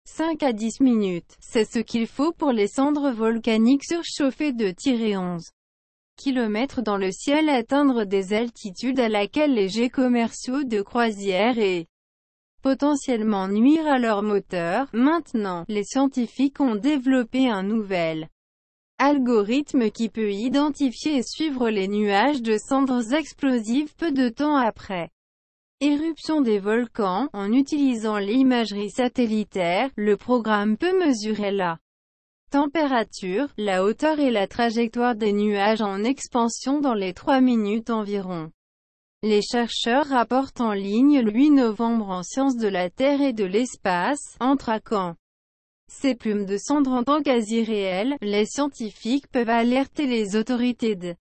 5 à 10 minutes, c'est ce qu'il faut pour les cendres volcaniques surchauffées de -11 km dans le ciel atteindre des altitudes à laquelle les jets commerciaux de croisière et potentiellement nuire à leur moteur. Maintenant, les scientifiques ont développé un nouvel algorithme qui peut identifier et suivre les nuages de cendres explosives peu de temps après éruption des volcans. En utilisant l'imagerie satellitaire, le programme peut mesurer la température, la hauteur et la trajectoire des nuages en expansion dans les 3 minutes environ. Les chercheurs rapportent en ligne le 8 novembre en Sciences de la Terre et de l'Espace, en traquant ces plumes de cendres en temps quasi réel. Les scientifiques peuvent alerter les autorités de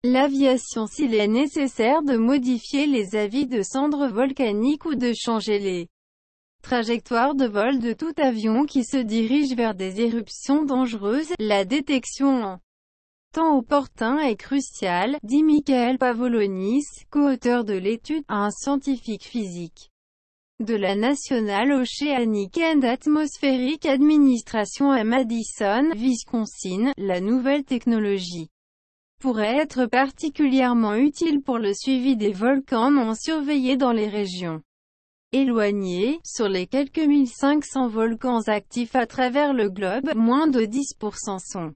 l'aviation s'il est nécessaire de modifier les avis de cendres volcaniques ou de changer les trajectoires de vol de tout avion qui se dirige vers des éruptions dangereuses. La détection en temps opportun est cruciale, dit Michael Pavolonis, co-auteur de l'étude, un scientifique physique de la National Oceanic and Atmospheric Administration à Madison, Wisconsin. La nouvelle technologie pourrait être particulièrement utile pour le suivi des volcans non surveillés dans les régions éloignées. Sur les quelques 1500 volcans actifs à travers le globe, moins de 10% sont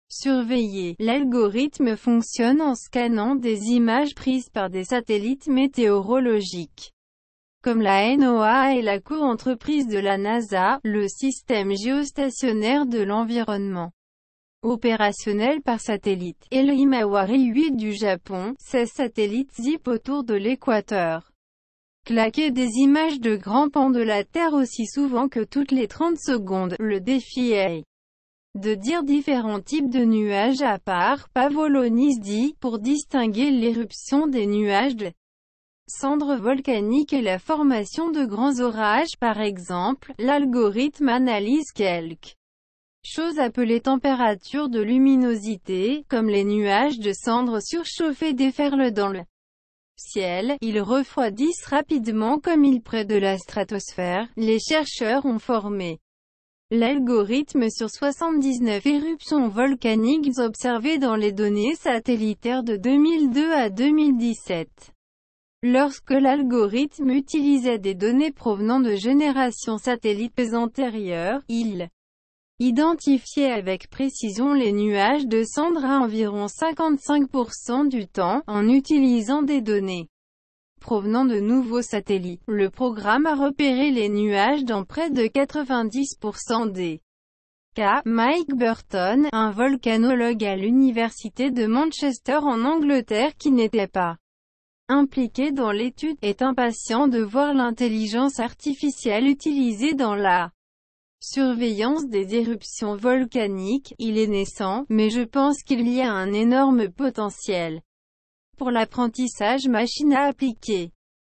surveillés. L'algorithme fonctionne en scannant des images prises par des satellites météorologiques comme la NOAA et la co-entreprise de la NASA, le système géostationnaire de l'environnement opérationnel par satellite, et le Himawari 8 du Japon. Ces satellites zip autour de l'équateur. Claquer des images de grands pans de la Terre aussi souvent que toutes les 30 secondes. Le défi est de dire différents types de nuages à part, Pavolonis dit, pour distinguer l'éruption des nuages de cendres volcaniques et la formation de grands orages. Par exemple, l'algorithme analyse quelques choses appelées températures de luminosité, comme les nuages de cendres surchauffées déferlent dans le ciel, ils refroidissent rapidement comme ils près de la stratosphère. Les chercheurs ont formé l'algorithme sur 79 éruptions volcaniques observées dans les données satellitaires de 2002 à 2017. Lorsque l'algorithme utilisait des données provenant de générations satellites antérieures, il identifiait avec précision les nuages de cendres à environ 55% du temps, en utilisant des données provenant de nouveaux satellites. Le programme a repéré les nuages dans près de 90% des cas. Mike Burton, un volcanologue à l'université de Manchester en Angleterre qui n'était pas impliqué dans l'étude, est impatient de voir l'intelligence artificielle utilisée dans la surveillance des éruptions volcaniques. Il est naissant, mais je pense qu'il y a un énorme potentiel pour l'apprentissage machine à appliquer.